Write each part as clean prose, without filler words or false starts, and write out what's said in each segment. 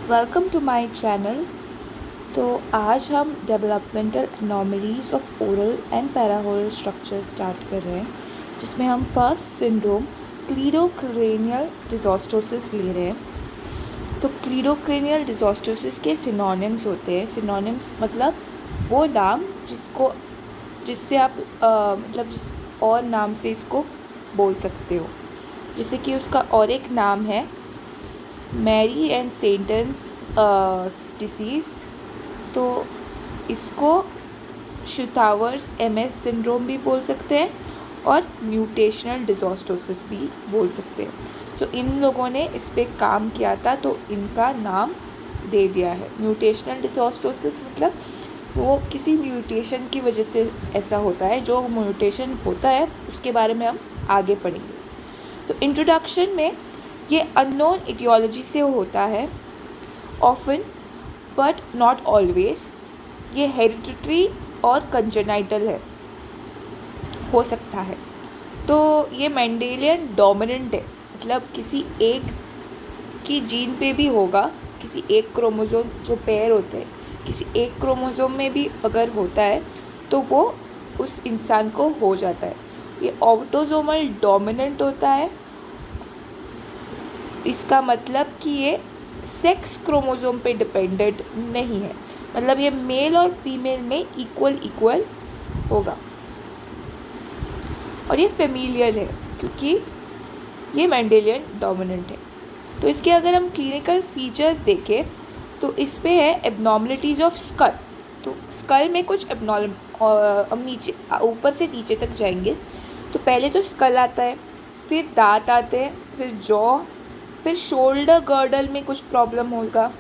Welcome to my channel. तो आज हम developmental anomalies of oral and paraoral structure start कर रहे हैं, जिसमें हम फर्स्ट सिंड्रोम क्लीडोक्रेनियल डिसॉस्टोसिस ले रहे हैं। तो क्लीडोक्रेनियल डिसॉस्टोसिस के सिनोनिम्स होते हैं। सिनोनिम्स मतलब वो नाम जिससे आप मतलब जिस और नाम से इसको बोल सकते हो। जैसे कि उसका और एक नाम है मैरी एंड सेंटन्स डिसीज़। तो इसको शुतावर्स MS सिंड्रोम भी बोल सकते हैं और म्यूटेशनल डिसॉस्टोसिस भी बोल सकते हैं। सो इन लोगों ने इस पे काम किया था, तो इनका नाम दे दिया है। म्यूटेशनल डिसॉस्टोसिस मतलब वो किसी म्यूटेशन की वजह से ऐसा होता है। जो म्यूटेशन होता है उसके बारे में हम आगे पढ़ेंगे। तो इंट्रोडक्शन में ये अननोन इटियोलॉजी से होता है ऑफन बट नॉट ऑलवेज। ये हेरिडिटरी और कंजेनाइटल हो सकता है। तो ये मेंडेलियन डोमिनेंट है, मतलब किसी एक की जीन पे भी होगा। किसी एक क्रोमोसोम जो पेयर होते हैं, किसी एक क्रोमोसोम में भी अगर होता है तो वो उस इंसान को हो जाता है। ये ऑटोसोमल डोमिनेंट होता है। इसका मतलब कि ये सेक्स क्रोमोसोम पे डिपेंडेंट नहीं है, मतलब ये मेल और फीमेल में इक्वल होगा। और ये फेमिलियल है क्योंकि ये मेंडेलियन डोमिनेंट है। तो इसके अगर हम क्लिनिकल फीचर्स देखें तो इस पे है एबनॉर्मलिटीज़ ऑफ स्कल। तो स्कल में कुछ हम नीचे ऊपर से नीचे तक जाएंगे। तो पहले तो स्कल आता है, फिर दांत आते हैं, फिर जॉ, फिर शोल्डर गर्डल में कुछ प्रॉब्लम होगा।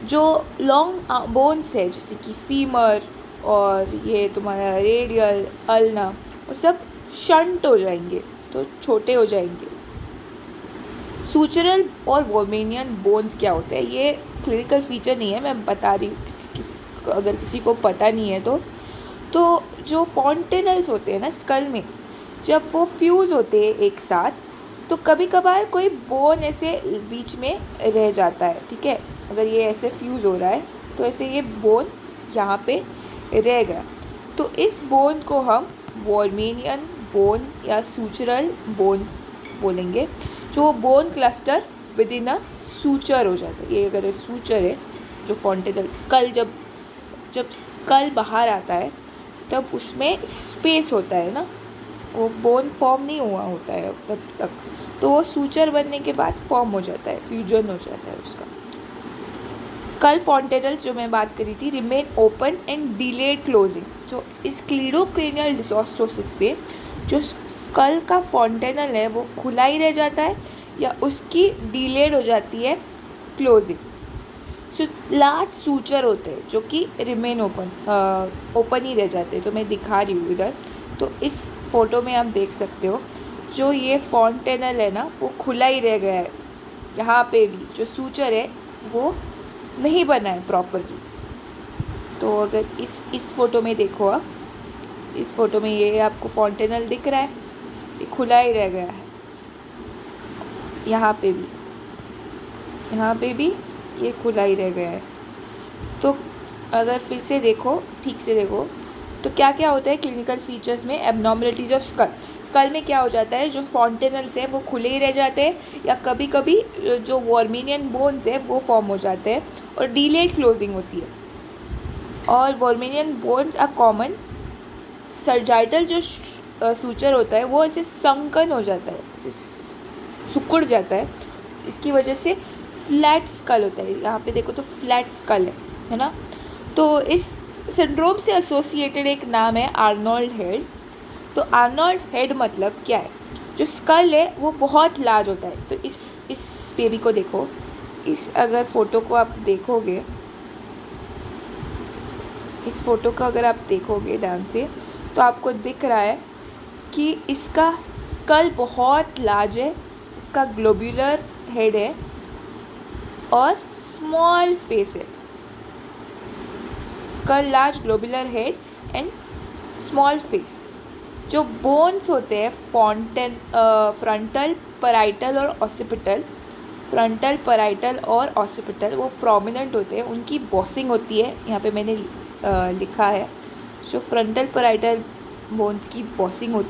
जो लॉन्ग बोन्स है जैसे कि फीमर और ये तुम्हारा रेडियल अल्ना, वो सब शंट हो जाएंगे, तो छोटे हो जाएंगे। सूचरल और वोमेनियन बोन्स क्या होते हैं, ये क्लिनिकल फीचर नहीं है, मैं बता रही हूँ अगर किसी को पता नहीं है तो जो फॉन्टेनल्स होते हैं ना स्कल में, जब वो फ्यूज़ होते हैं एक साथ, तो कभी कभार कोई बोन ऐसे बीच में रह जाता है। ठीक है, अगर ये ऐसे फ्यूज़ हो रहा है तो ऐसे ये बोन यहाँ पे रह गया, तो इस बोन को हम वॉर्मेनियन बोन या सूचरल बोन्स बोलेंगे। जो bone cluster with in a suture हो जाता है। ये अगर सूचर है जो फॉन्टेनल स्कल, जब स्कल बाहर आता है तब उसमें स्पेस होता है ना, वो बोन फॉर्म नहीं हुआ होता है तब तक, तो वो सूचर बनने के बाद फॉर्म हो जाता है, फ्यूजन हो जाता है उसका। स्कल फॉन्टेनल्स जो मैं बात करी थी remain open and delayed closing. जो इस क्लीडोक्रेनियल डिसॉस्टोसिस पे जो स्कल का फॉन्टेनल है वो खुला ही रह जाता है या उसकी डिलेड हो जाती है क्लोजिंग। जो लार्ज सूचर होते हैं जो कि रिमेन ओपन ही रह जाते हैं। तो मैं दिखा रही हूँ इधर, तो इस फोटो में आप देख सकते हो जो ये फॉन्टेनल है ना वो खुला ही रह गया है। यहाँ पे भी जो सूचर है वो नहीं बना है प्रॉपरली। तो अगर इस फोटो में देखो आप, इस फोटो में ये आपको फॉन्टेनल दिख रहा है, ये खुला ही रह गया है। यहाँ पे भी ये खुला ही रह गया है। तो अगर फिर से देखो, ठीक से देखो, तो क्या क्या होता है क्लिनिकल फीचर्स में। एबनॉर्मलिटीज़ ऑफ स्कल में क्या हो जाता है, जो फॉन्टेनल्स हैं वो खुले ही रह जाते हैं या कभी कभी जो वॉर्मेनियन बोन्स है वो फॉर्म हो जाते हैं और डिलेड क्लोजिंग होती है। और वॉर्मेनियन बोन्स आर कॉमन। सर्जाइटल जो सूचर होता है वो ऐसे संकन हो जाता है, ऐसे सिकुड़ जाता है। इसकी वजह से फ्लैट स्कल होता है। यहाँ पे देखो तो फ्लैट स्कल है ना। तो इस सिंड्रोम से एसोसिएटेड एक नाम है आर्नोल्ड हेड। तो आर्नोल्ड हेड मतलब क्या है, जो स्कल है वो बहुत लार्ज होता है। तो इस बेबी को देखो, इस अगर फोटो को आप देखोगे, इस फोटो को अगर आप देखोगे ध्यान से, तो आपको दिख रहा है कि इसका स्कल बहुत लार्ज है, इसका ग्लोब्यूलर हेड है और स्मॉल फेस है। Skull large, globular head and small face. जो बोन्स होते हैं फ्रंटल, पैराइटल और ऑसिपिटल, फ्रंटल, पैराइटल और ऑसिपिटल वो प्रोमिनेंट होते हैं, उनकी बॉसिंग होती है। यहाँ पे मैंने लिखा है जो फ्रंटल पैराइटल बोन्स की बॉसिंग हो,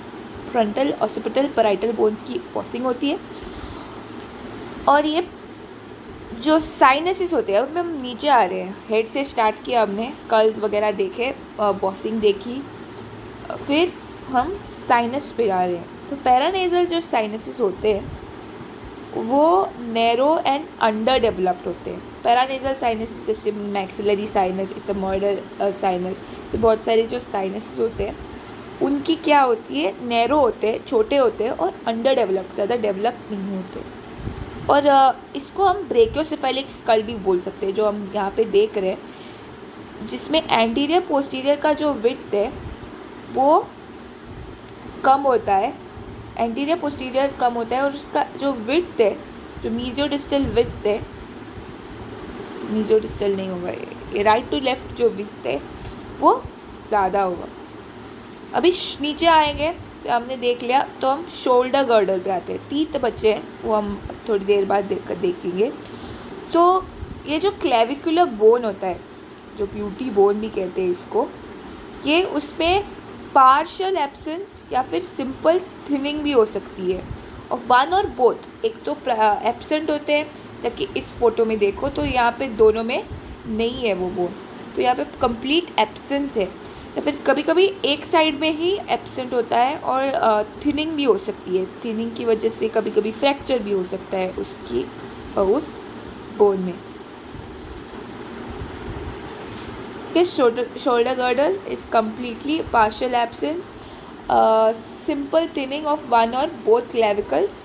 फ्रंटल ऑसिपिटल पैराइटल बोन्स की बॉसिंग होती है। और ये जो साइनसिस होते हैं उनमें हम नीचे आ रहे हैं, हेड से स्टार्ट किया हमने, स्कल्स वगैरह देखे, बॉसिंग देखी, फिर हम साइनस पे आ रहे हैं। तो पैरानेजल जो साइनसिस होते हैं वो नैरो एंड अंडर डेवलप्ड होते हैं। पैरानेजल साइनसिस जैसे मैक्सिलरी साइनस, इथमोइडल साइनस से बहुत सारे जो साइनसिस होते हैं उनकी क्या होती है, नैरो होते हैं, छोटे होते हैं और अंडर डेवलप्ड, ज़्यादा डेवलप नहीं होते। और इसको हम ब्रेकियोसेफेलिक स्कल भी बोल सकते हैं, जो हम यहाँ पे देख रहे हैं, जिसमें एंटीरियर पोस्टीरियर का जो विड्थ है वो कम होता है, एंटीरियर पोस्टीरियर कम होता है, और उसका जो विड्थ है, जो मीजियोडिस्टल विड्थ है, मीजियोडिस्टल नहीं होगा ये राइट टू लेफ्ट जो विड्थ है वो ज़्यादा होगा। अभी नीचे आएंगे तो हमने देख लिया, तो हम शोल्डर गर्डल पे आते हैं। तीत बच्चे हैं वो हम थोड़ी देर बाद देखेंगे। तो ये जो क्लेविकुलर बोन होता है, जो ब्यूटी बोन भी कहते हैं इसको, ये उसमें पार्शियल एब्सेंस या फिर सिंपल थिनिंग भी हो सकती है, और वन और बोथ, एक तो एब्सेंट होते हैं, ताकि इस फोटो में देखो तो यहाँ पे दोनों में नहीं है वो बोन, तो यहाँ पे कंप्लीट एब्सेंस है, या फिर कभी कभी एक साइड में ही एब्सेंट होता है, और थिनिंग भी हो सकती है, थिनिंग की वजह से कभी कभी फ्रैक्चर भी हो सकता है उसकी उस बोन में। Shoulder girdle is completely partial absence, simple thinning of one or both clavicles,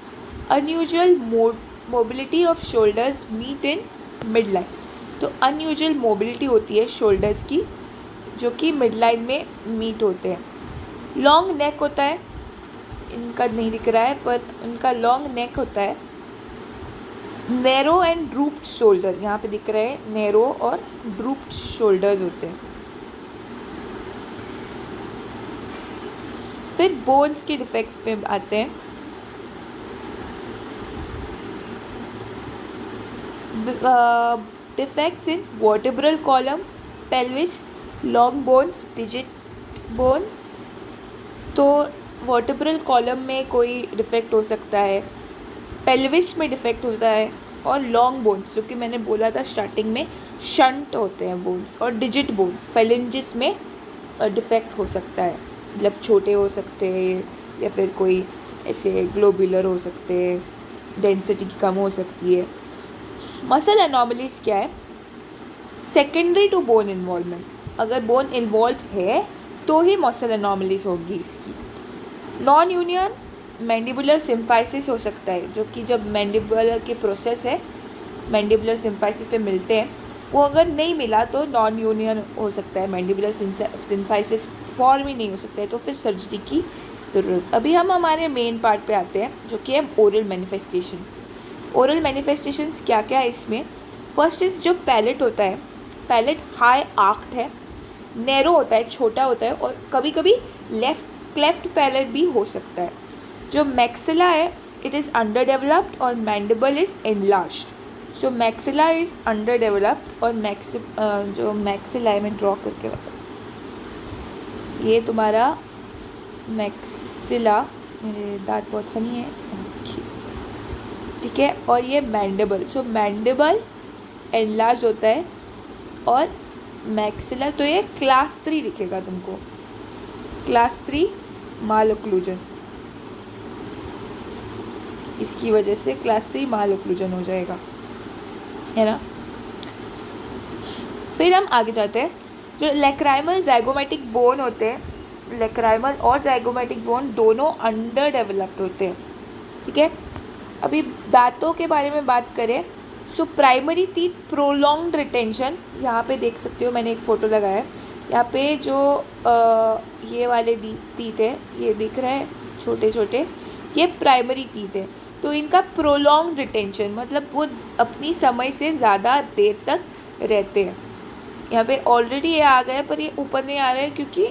unusual mobility of shoulders meet in midline। तो unusual mobility होती है shoulders की, जो कि midline में meet होते हैं। long neck होता है, इनका नहीं दिख रहा है पर उनका long neck होता है। नैरो एंड ड्रूप्ड शोल्डर यहाँ पे दिख रहे हैं, नैरो और ड्रूप्ड शोल्डर्स होते हैं। फिर बोन्स के डिफेक्ट्स पे आते हैं। Defects in vertebral column, pelvis, long bones, digit bones. तो वर्टेब्रल कॉलम में कोई डिफेक्ट हो सकता है, पेल्विस में डिफेक्ट होता है, और लॉन्ग बोन्स जो कि मैंने बोला था स्टार्टिंग में शंट होते हैं बोन्स, और डिजिट बोन्स फेलेंजिस में डिफेक्ट हो सकता है, मतलब छोटे हो सकते हैं या फिर कोई ऐसे ग्लोबुलर हो सकते हैं, डेंसिटी कम हो सकती है। मसल एनॉमलीज क्या है, सेकेंडरी टू बोन इन्वॉल्वमेंट, अगर बोन इन्वॉल्व है तो ही मसल एनॉमलीज होगी इसकी। नॉन यूनियन मैंडिबुलर सिम्फाइसिस हो सकता है, जो कि जब मैंडिबुलर के प्रोसेस है मैंडिबुलर सिम्फाइसिस पे मिलते हैं, वो अगर नहीं मिला तो नॉन यूनियन हो सकता है, मैंडिबुलर सिम्फाइसिस फॉर्म ही नहीं हो सकता है, तो फिर सर्जरी की ज़रूरत। अभी हम हमारे मेन पार्ट पे आते हैं, जो कि है ओरल मैनिफेस्टेशन। ओरल मैनिफेस्टेशंस क्या क्या है इसमें। फर्स्ट इज़ जो पैलेट होता है, पैलेट हाई आर्क्ड है, नैरो होता है, छोटा होता है, और कभी कभी क्लेफ्ट पैलेट भी हो सकता है। जो मैक्सिला है इट इज़ अंडर डेवलप्ड और mandible is enlarged. So maxilla is under developed और जो मैक्सिला है मैं ड्रॉ करके बता, ये तुम्हारा मैक्सिला, मेरे दांत बहुत फनी है, ठीक है, और ये मैंडिबल। सो मैंडिबल एनलार्ज होता है और मैक्सिला, तो ये क्लास 3 दिखेगा तुमको, क्लास 3 माल ओक्लूजन, इसकी वजह से क्लास 3 माल ओक्लूजन हो जाएगा, है ना। फिर हम आगे जाते हैं, जो लेक्राइमल जाइगोमेटिक बोन होते हैं, लेक्राइमल और जाइगोमेटिक बोन दोनों अंडर डेवलप्ड होते हैं, ठीक है। अभी दांतों के बारे में बात करें, so primary teeth prolonged retention, यहाँ पे देख सकते हो मैंने एक फ़ोटो लगाया है, यहाँ पे जो ये वाले टीथ है, ये दिख रहे हैं छोटे छोटे, ये प्राइमरी टीथ है। तो इनका प्रोलॉन्ग्ड रिटेंशन मतलब वो अपनी समय से ज़्यादा देर तक रहते हैं। यहाँ पे ऑलरेडी ये आ गया पर ये ऊपर नहीं आ रहा है क्योंकि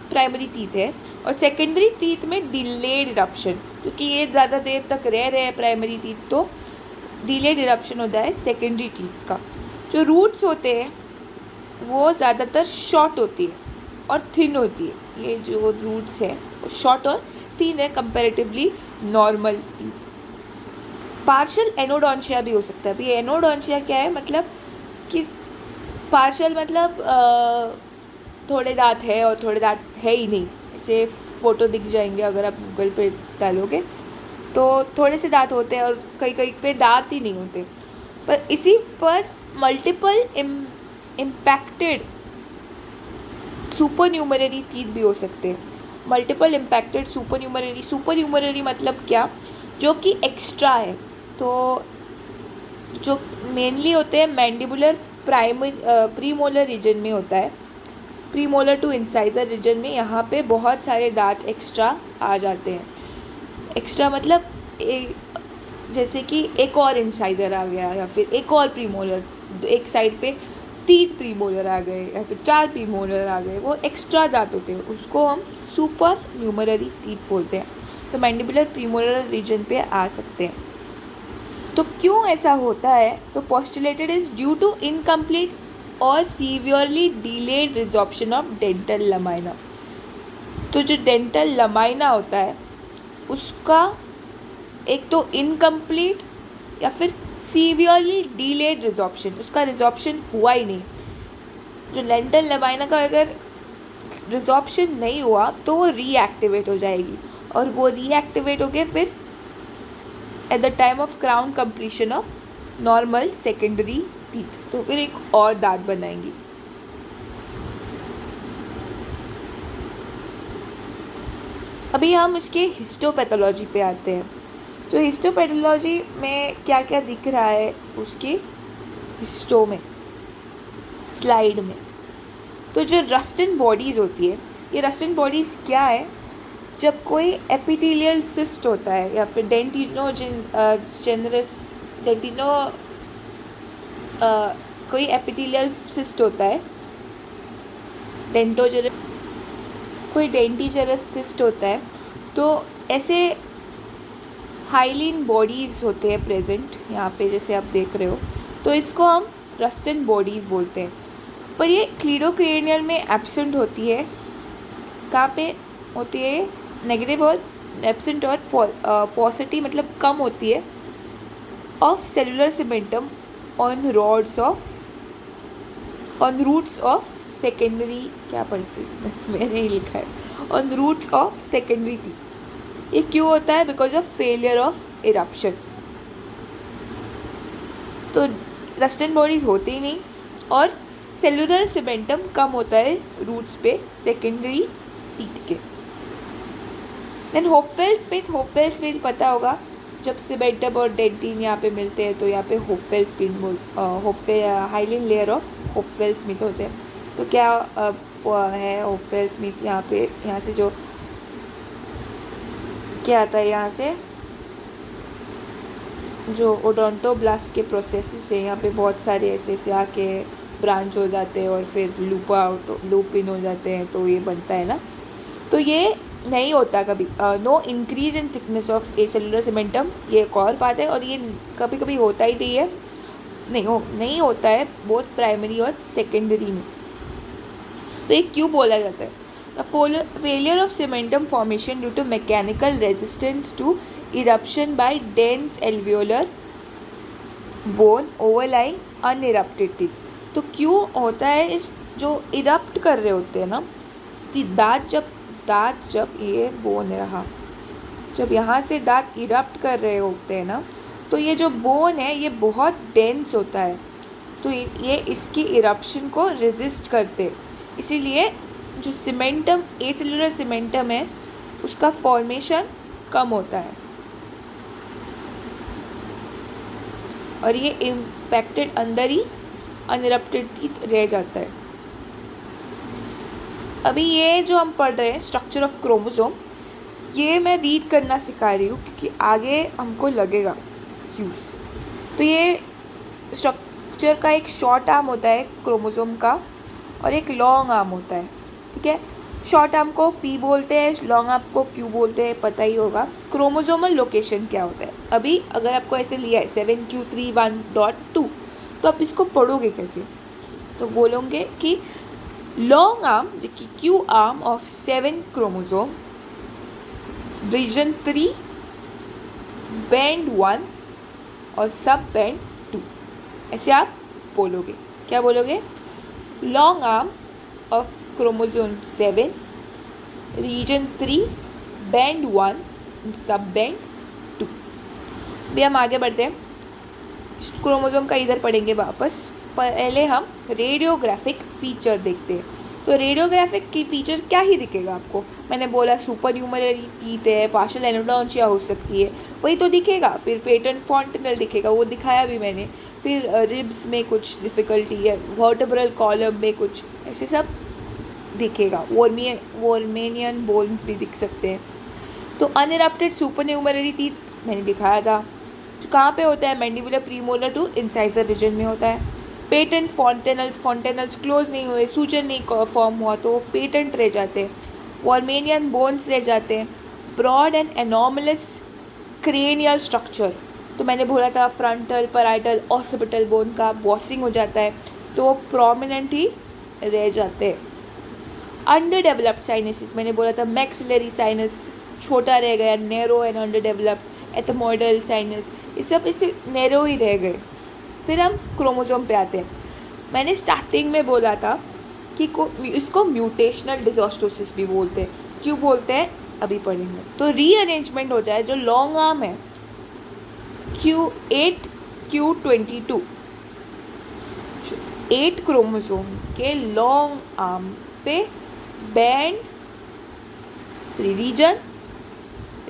प्राइमरी टीथ है। और सेकेंडरी टीथ में डिलेड इरप्शन, क्योंकि ये ज़्यादा देर तक रह रहे हैं प्राइमरी टीथ, तो डिलेड इरप्शन होता है सेकेंडरी टीथ का। जो रूट्स होते हैं वो ज़्यादातर शॉर्ट होती है और थिन होती है। ये जो रूट्स है वो शॉर्ट और थिन है कंपेरेटिवली नॉर्मल टीथ। पार्शियल एनोडोंशिया भी हो सकता है। अभी एनोडोंशिया क्या है, मतलब कि पार्शियल मतलब थोड़े दांत है और थोड़े दांत है ही नहीं। इसे फ़ोटो दिख जाएंगे अगर आप गूगल पे डालोगे, तो थोड़े से दांत होते हैं और कई कई पे दांत ही नहीं होते। पर इसी पर मल्टीपल इम्पैक्टेड सुपरन्यूमररी टीथ भी हो सकते हैं। मल्टीपल इम्पैक्टेड सुपरन्यूमररी मतलब क्या, जो कि एक्स्ट्रा है। तो जो मेनली होते हैं मैंडिबुलर प्रीमोलर रीजन में होता है, प्रीमोलर टू इंसाइजर रीजन में। यहाँ पे बहुत सारे दांत एक्स्ट्रा आ जाते हैं। एक्स्ट्रा मतलब जैसे कि एक और इंसाइजर आ गया या फिर एक और प्रीमोलर, एक साइड पे 3 प्रीमोलर आ गए या फिर 4 प्रीमोलर आ गए, वो एक्स्ट्रा दांत होते हैं, उसको हम सुपर न्यूमररी टीथ बोलते हैं। तो मैंडिबुलर प्रीमोलर रीजन पे आ सकते हैं। तो क्यों ऐसा होता है, तो postulated is due to incomplete और severely delayed resorption of dental lamina. तो जो डेंटल लमाइना होता है उसका एक तो इनकम्प्लीट या फिर सीवियरली डिलेड रिजॉर्प्शन, उसका रिजॉर्प्शन हुआ ही नहीं। जो डेंटल लमाइना का अगर रिजॉर्प्शन नहीं हुआ तो वो रीएक्टिवेट हो जाएगी, और वो रीएक्टिवेट हो गए फिर at the time of crown completion of normal secondary teeth, तो फिर एक और दांत बनाएंगी। अभी हम उसके हिस्टोपैथोलॉजी पे आते हैं। तो हिस्टोपैथोलॉजी में क्या क्या दिख रहा है उसके हिस्टो में, स्लाइड में। तो जो रस्टन बॉडीज़ होती है, ये रस्टन बॉडीज़ क्या है, जब कोई एपिथेलियल सिस्ट होता है या फिर कोई एपिथेलियल सिस्ट होता है, कोई डेंटिजरस सिस्ट होता है, तो ऐसे हाइलिन बॉडीज़ होते हैं प्रेजेंट यहाँ पे जैसे आप देख रहे हो, तो इसको हम रस्टन बॉडीज़ बोलते हैं। पर ये क्लीडोक्रेनियल में एब्सेंट होती है। कहाँ पे होती है, नेगेटिव और एब्सेंट और पॉजिटिव मतलब कम होती है, of cellular cementum on roots of secondary, क्या पढ़ती मैंने ही लिखा है, on roots of secondary teeth. ये क्यों होता है, because of failure of eruption. तो रस्टन बॉडीज होते ही नहीं और सेलुलर सीमेंटम कम होता है रूट्स पे सेकेंडरी टीथ के। देन होपवेल स्मिथ पता होगा, जब सीमेंटम और डेंटिन यहाँ पे मिलते हैं तो यहाँ पे hyaline layer of Hopewell Smith होते हैं। तो क्या है होपवेल स्मिथ, यहाँ से जो क्या आता है, यहाँ से जो ओडोंटोब्लास्ट के प्रोसेसेस है, यहाँ पे बहुत सारे ऐसे आके ब्रांच हो जाते हैं और फिर लूप इन हो जाते हैं, तो ये बनता है ना। तो ये नहीं होता कभी, no increase in thickness of acellular cementum, ये एक और बात है। और ये कभी कभी होता ही नहीं है, नहीं होता है बोथ प्राइमरी और सेकेंडरी में। तो ये क्यों बोला जाता है, failure of cementum formation due to mechanical resistance to eruption by dense alveolar bone overlying unerupted teeth. तो क्यों होता है, इस जो इरप्ट कर रहे होते हैं ना दांत, जब ये बोन रहा, जब यहाँ से दांत इरप्ट कर रहे होते हैं ना, तो ये जो बोन है ये बहुत डेंस होता है, तो ये इसकी इरप्शन को रेजिस्ट करते, इसीलिए जो सीमेंटम एसेलुलर सीमेंटम है उसका फॉर्मेशन कम होता है और ये इम्पैक्टेड अंदर ही अनइरप्टेड टीथ रह जाता है। अभी ये जो हम पढ़ रहे हैं स्ट्रक्चर ऑफ क्रोमोसोम, ये मैं रीड करना सिखा रही हूँ क्योंकि आगे हमको लगेगा यूज़। तो ये स्ट्रक्चर का एक शॉर्ट आर्म होता है क्रोमोसोम का और एक लॉन्ग आर्म होता है, ठीक है। शॉर्ट आर्म को पी बोलते हैं, लॉन्ग आर्म को क्यू बोलते हैं, पता ही होगा। क्रोमोसोमल लोकेशन क्या होता है? अभी अगर आपको ऐसे लिया है 7q31.2, तो आप इसको पढ़ोगे कैसे? तो बोलोगे कि लॉन्ग आर्म जो कि Q arm of 7 chromosome, region 3, band 1 और सब बैंड 2, ऐसे आप बोलोगे। क्या बोलोगे? Long arm of chromosome 7, region 3, band 1, sub band 2। भी हम आगे बढ़ते हैं, क्रोमोसोम का इधर पढ़ेंगे वापस। पहले हम रेडियोग्राफिक फीचर देखते हैं। तो रेडियोग्राफिक की फीचर क्या ही दिखेगा आपको? मैंने बोला सुपर न्यूमररी टीथ है, पार्शियल एनोडोंटिया हो सकती है, वही तो दिखेगा। फिर पेटेंट फॉन्टेनल दिखेगा, वो दिखाया भी मैंने। फिर रिब्स में कुछ डिफ़िकल्टी है, वर्टेब्रल कॉलम में कुछ ऐसे सब दिखेगा। वोर्मेनियन बोन्स भी दिख सकते हैं। तो अनइरप्टेड सुपर न्यूमररी टीथ मैंने दिखाया था, जो कहाँ पे होता है? Mandibular premolar to incisor region में होता है। पेटेंट फॉन्टेनल्स क्लोज नहीं हुए, सूजन नहीं फॉर्म हुआ, तो पेटेंट रह जाते हैं। वॉर्मेनियन बोन्स रह जाते हैं। Broad and anomalous cranial structure, तो मैंने बोला था फ्रंटल, पैराइटल, ऑसिपिटल बोन का बॉसिंग हो जाता है, तो वो प्रोमिनेंट ही रह जाते हैं। अंडर डेवलप्ड साइनसिस, मैंने बोला था मैक्सिलरी साइनस छोटा रह गया, narrow and under developed. Ethmoidal sinus, ये सब इससे नैरो ही रह गए। फिर हम क्रोमोसोम पे आते हैं। मैंने स्टार्टिंग में बोला था कि इसको म्यूटेशनल डिसऑस्टोसिस भी बोलते हैं। क्यों बोलते हैं अभी पढ़ेंगे। तो रीअरेंजमेंट हो जाए, जो लॉन्ग आर्म है Q8 Q22, 8 क्रोमोसोम के लॉन्ग आर्म पे बैंड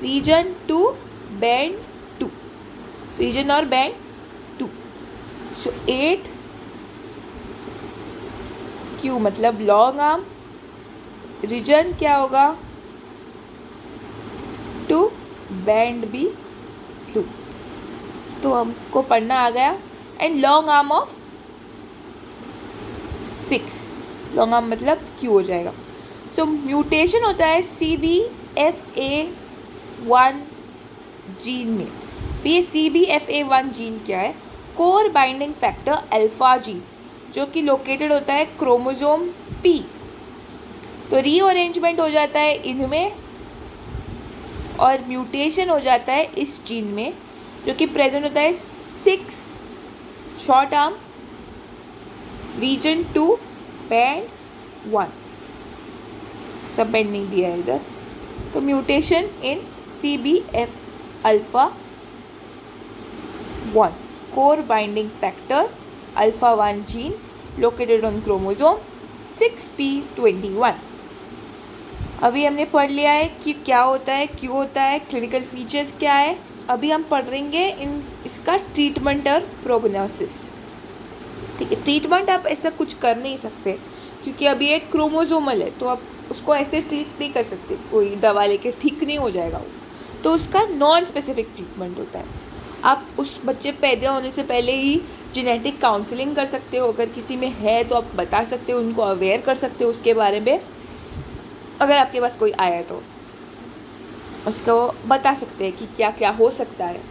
रीजन 2, बैंड 2, रीजन और बैंड 2। सो 8 Q मतलब लॉन्ग आर्म, रीजन क्या होगा 2, बैंड भी 2। तो हमको पढ़ना आ गया। And long arm of 6, long arm मतलब Q हो जाएगा। सो म्यूटेशन होता है CBFA1 जीन में। ये CBFA1 जीन क्या है? Core binding factor alpha gene, जो कि लोकेटेड होता है क्रोमोसोम P। तो रीअरेंजमेंट हो जाता है इनमें और म्यूटेशन हो जाता है इस जीन में, जो कि प्रेजेंट होता है 6 short arm, reason 2, band 1, sub band नहीं दिया है इधर। तो mutation in CBF alpha 1, core binding factor alpha 1 gene located on chromosome 6p21। अभी हमने पढ़ लिया है कि क्या होता है, क्यों होता है, क्लिनिकल फीचर्स क्या है। अभी हम पढ़ेंगे इसका ट्रीटमेंट और प्रोग्नोसिस। ठीक है, ट्रीटमेंट आप ऐसा कुछ कर नहीं सकते क्योंकि अभी एक क्रोमोसोमल है, तो आप उसको ऐसे ट्रीट नहीं कर सकते, कोई दवा लेके ठीक नहीं हो जाएगा वो। तो उसका नॉन स्पेसिफिक ट्रीटमेंट होता है। आप उस बच्चे पैदा होने से पहले ही जेनेटिक काउंसलिंग कर सकते हो, अगर किसी में है तो आप बता सकते हो, उनको अवेयर कर सकते हो उसके बारे में। अगर आपके पास कोई आया तो उसको बता सकते हैं कि क्या क्या हो सकता है।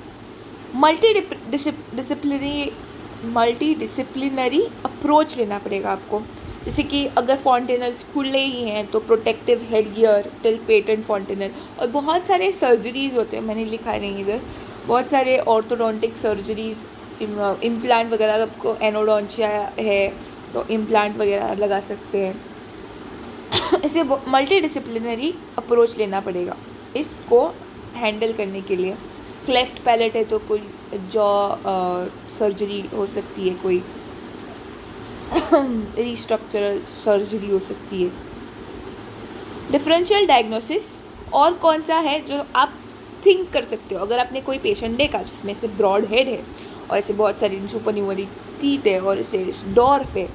मल्टी डिसिप्लिनरी अप्रोच लेना पड़ेगा आपको। जैसे कि अगर फॉन्टेनल्स खुले ही हैं तो protective head gear till patent fontanelle, और बहुत सारे सर्जरीज़ होते हैं, मैंने लिखा नहीं इधर, बहुत सारे ऑर्थोडोंटिक सर्जरीज़, इम्प्लांट वगैरह। आपको एनोडोंटिया है तो इम्प्लांट वगैरह लगा सकते हैं। इसे मल्टी डिसिप्लिनरी अप्रोच लेना पड़ेगा इसको हैंडल करने के लिए। क्लेफ्ट पैलेट है तो कोई जॉ सर्जरी हो सकती है, कोई रिस्ट्रक्चरल सर्जरी हो सकती है। डिफरेंशियल डायग्नोसिस और कौन सा है जो आप थिंक कर सकते हो? अगर आपने कोई पेशेंट देखा जिसमें से ब्रॉड हेड है और ऐसे बहुत सारी सुपरन्यूमररी टीथ है और ऐसे डॉर्फ है,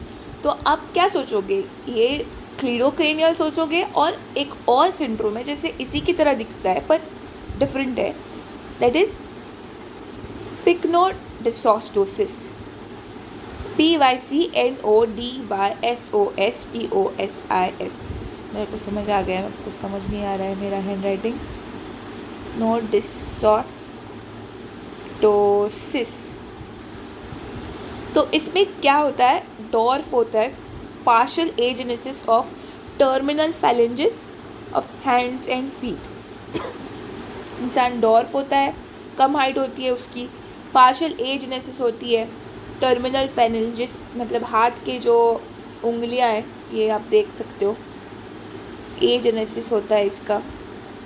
तो आप क्या सोचोगे? ये क्लीरोक्रेनियल सोचोगे। और एक और सिंड्रोम है जैसे इसी की तरह दिखता है पर डिफरेंट है, दैट इज पिक्नोडिसोस्टोसिस, PYCNODYSOSTOSIS। मेरे को समझ आ गया है, मेरे को समझ नहीं आ रहा है मेरा हैंड राइटिंग। नोडिसोसिस। तो इसमें क्या होता है, डॉर्फ होता है partial agenesis of terminal phalanges of hands and feet. इंसान डॉर्फ होता है, कम हाइट होती है उसकी, पार्शियल एजेनेसिस होती है, टर्मिनल फैलेंजेस मतलब हाथ के जो उंगलियां हैं, ये आप देख सकते हो, एजेनेसिस होता है इसका,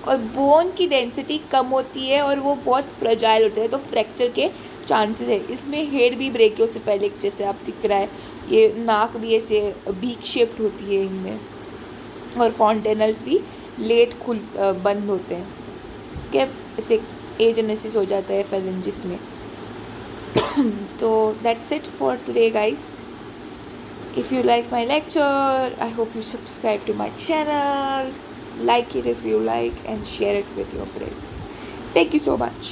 और बोन की डेंसिटी कम होती है और वो बहुत फ्रेजाइल होते हैं, तो फ्रैक्चर के चांसेस है। इसमें हेड भी ब्रेकियोसेफेलिक जैसे आप दिख रहा है, ये नाक भी ऐसे बीक शेप्ड होती है इनमें, और फॉन्टेनल्स भी लेट बंद होते हैं, क्या ऐसे एजेनेसिस हो जाता है फेलेंजिस में। तो that's it for today guys. If you like my lecture, I hope you subscribe to my channel, like it if you like, and share it with your friends. Thank you so much.